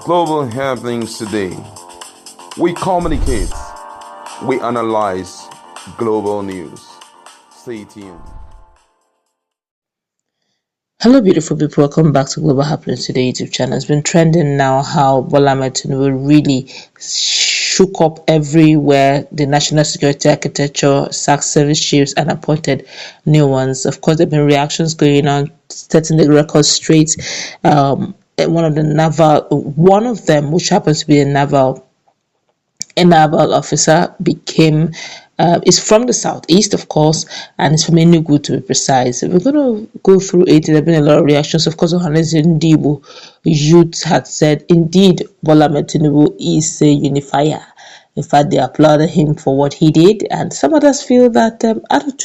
Global happenings today. We communicate, we analyze global news. Stay tuned. Hello, beautiful people. Welcome back to Global Happenings Today YouTube channel. It's been trending now how Bola Tinubu really shook up everywhere the national security architecture, sacked service chiefs, and appointed new ones. Of course, there have been reactions going on, setting the record straight. One of them, which happens to be a naval officer, became is from the southeast, of course, and it's from Enugu to be precise. We're going to go through it. There have been a lot of reactions. Of course, Johannes Ndibu youth had said, indeed, Bola Tinubu is a unifier. In fact, they applauded him for what he did, and some others feel that out of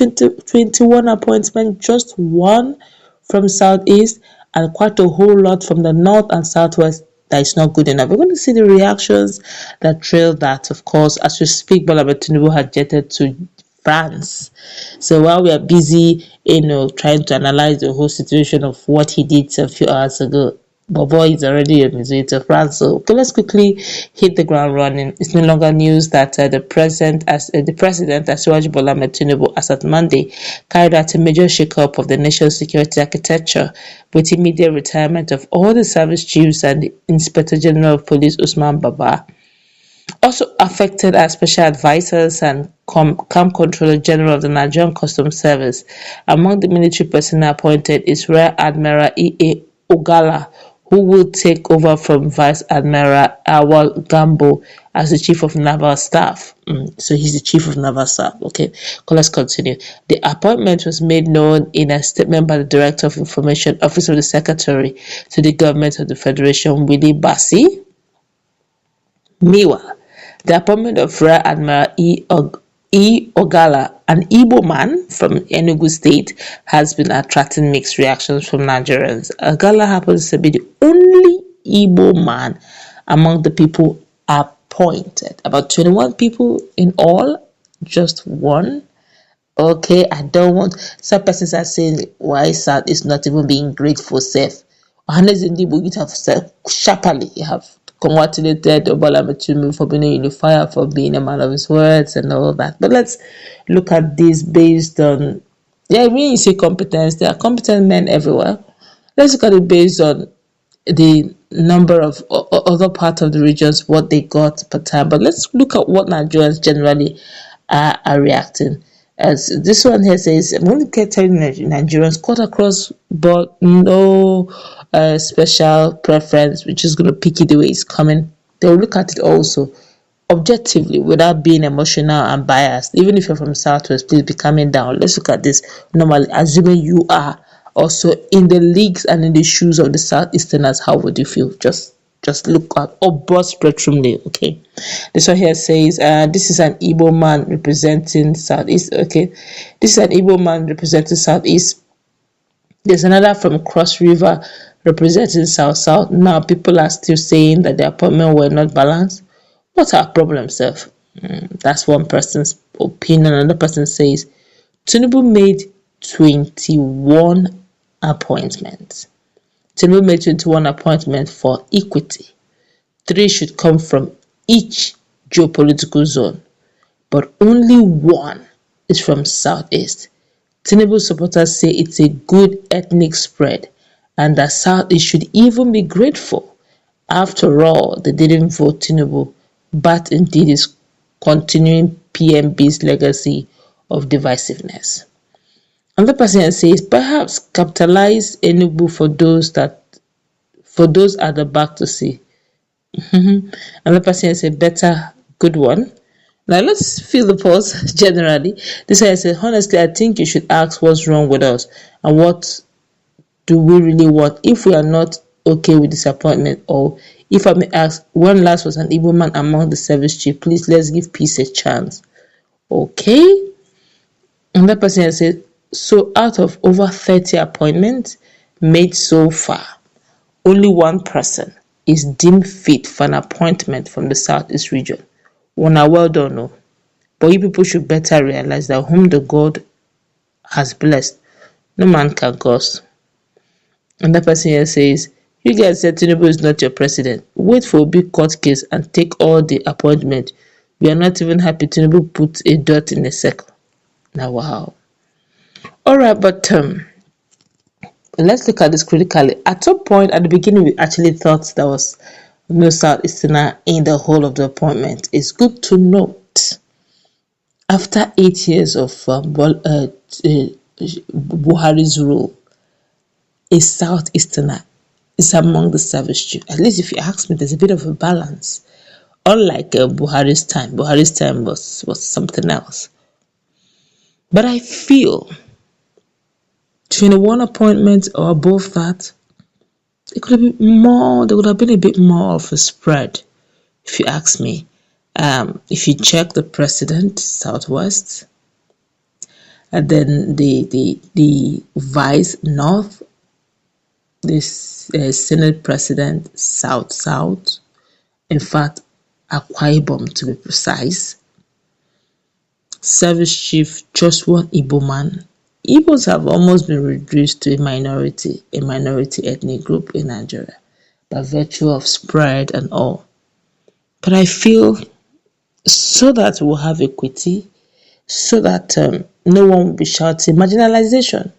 21 appointments, just one from southeast and quite a whole lot from the north and southwest, that is not good enough. We're going to see the reactions that trail that. Of course, as we speak, Bola Tinubu had jetted to France. So while we are busy, trying to analyze the whole situation of what he did a few hours ago, Bobo is already on his way to France. So okay, let's quickly hit the ground running. It's no longer news that the president, Asiwaju Bola Tinubu, as at Monday, carried out a major shake-up of the nation's security architecture, with immediate retirement of all the service chiefs and the Inspector General of Police Usman Baba. Also affected are special advisors and camp controller general of the Nigerian Customs Service. Among the military personnel appointed is Rear Admiral Ogalla, who will take over from Vice Admiral Awal Gambo as the Chief of Naval Staff. So he's the Chief of Naval Staff. Okay, let's continue. The appointment was made known in a statement by the Director of Information, Office of the Secretary to the Government of the Federation, Willie Bassi. Meanwhile, the appointment of Rear Admiral Ogalla, an Igbo man from Enugu State, has been attracting mixed reactions from Nigerians. Ogalla happens to be the only Igbo man among the people appointed. About 21 people in all, just one. Okay, I don't want. Some persons are saying why South is not even being grateful, safe. Johannes Ndibu, you have said sharply, you have congratulated Bola Tinubu for being a unifier, for being a man of his words and all that. But let's look at this based on, when you say competence, there are competent men everywhere. Let's look at it based on the number of other parts of the regions, what they got per time. But let's look at what Nigerians generally are reacting. As this one here says, I'm going to tell Nigerians cut across, but no special preference, which is going to pick it the way it's coming. They'll look at it also objectively without being emotional and biased. Even if you're from Southwest, please be calming down. Let's look at this normally, assuming you are also in the leagues and in the shoes of the Southeasterners. How would you feel? Just look at or broad spectrumly. Okay, this one here says this is an Igbo man representing Southeast. Okay, this is an Igbo man representing Southeast. There's another from Cross River representing South. Now people are still saying that the appointment were not balanced. What's our problem, sir? That's one person's opinion. Another person says Tinubu made 21 appointments. Tinubu made 21 appointments for equity. 3 should come from each geopolitical zone, but only 1 is from Southeast. Tinubu supporters say it's a good ethnic spread and that Southeast should even be grateful. After all, they didn't vote Tinubu, but indeed is continuing PMB's legacy of divisiveness. Another person says, perhaps capitalize Enugu for those at the back to see. Another person says, better, good one. Now let's feel the pulse generally. This guy said, honestly, I think you should ask what's wrong with us and what do we really want if we are not okay with disappointment. Or if I may ask, when last was an Igbo man among the service chief? Please, let's give peace a chance. Okay. Another person said, so out of over 30 appointments made so far, only 1 person is deemed fit for an appointment from the Southeast region. Well done, no. But you people should better realize that whom the God has blessed, no man can curse. Another person here says, You guys said Tinubu is not your president. Wait for a big court case and take all the appointment. You are not even happy Tinubu put a dot in a circle. Now, wow. All right, but let's look at this critically. At some point at the beginning, we actually thought there was no Southeasterner in the whole of the appointment. It's good to note, after 8 years of Buhari's rule, a Southeasterner is among the service chief. At least if you ask me, there's a bit of a balance. Unlike Buhari's time was something else. But I feel 21 appointments or above that, it could have been more. There would have been a bit more of a spread, if you ask me. If you check the president, Southwest, and then the vice, North, the Senate president, South. In fact, Akwa Ibom to be precise. Service chief, just one Igbo man. Igbos have almost been reduced to a minority ethnic group in Nigeria by virtue of spread and all. But I feel, so that we'll have equity, so that no one will be shouting marginalization,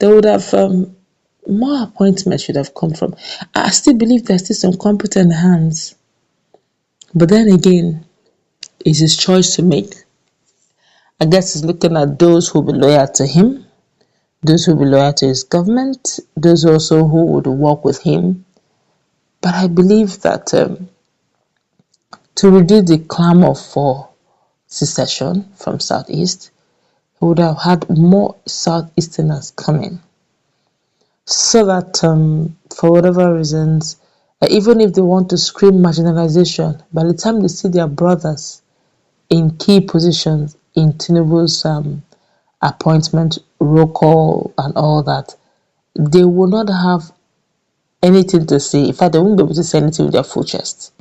there would have more appointments should have come from. I still believe there's still some competent hands. But then again, it's his choice to make. I guess he's looking at those who will be loyal to him, those who will be loyal to his government, those also who would work with him. But I believe that to reduce the clamor for secession from Southeast, he would have had more Southeasterners coming. So that for whatever reasons, even if they want to scream marginalization, by the time they see their brothers in key positions in Tinubu's appointment, roll call, and all that, they will not have anything to say. In fact, they won't be able to say anything with their full chest.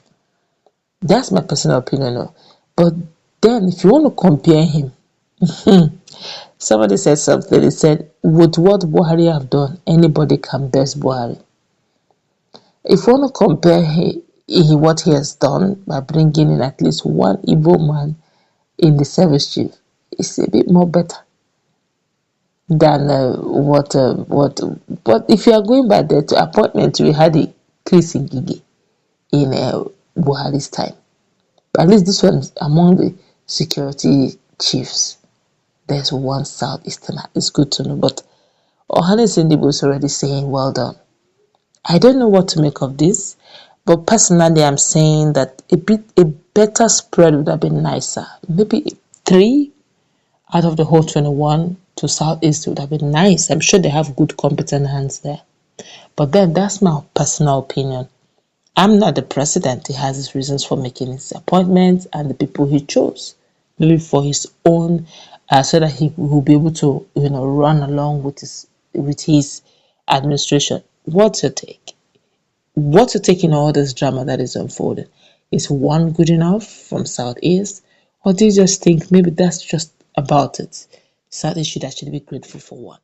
That's my personal opinion. No? But then, if you want to compare him, somebody said something. They said, with what Buhari have done, anybody can best Buhari. If you want to compare what he has done by bringing in at least one Igbo man in the service chief, it's a bit more better than what. But if you are going by the appointment, we had a Chris Ngige in Buhari's time. But at least this one is among the security chiefs. There's one Southeasterner. It's good to know. But Ohane Sindibu is already saying, well done. I don't know what to make of this, but personally, I'm saying that a better spread would have been nicer. Maybe 3 out of the whole 21 to Southeast would have been nice. I'm sure they have good, competent hands there. But then that's my personal opinion. I'm not the president. He has his reasons for making his appointments and the people he chose. Maybe for his own, so that he will be able to, run along with his administration. What's your take? What's your take in all this drama that is unfolding? Is one good enough from Southeast? Or do you just think maybe that's just about it? Southeast should actually be grateful for one?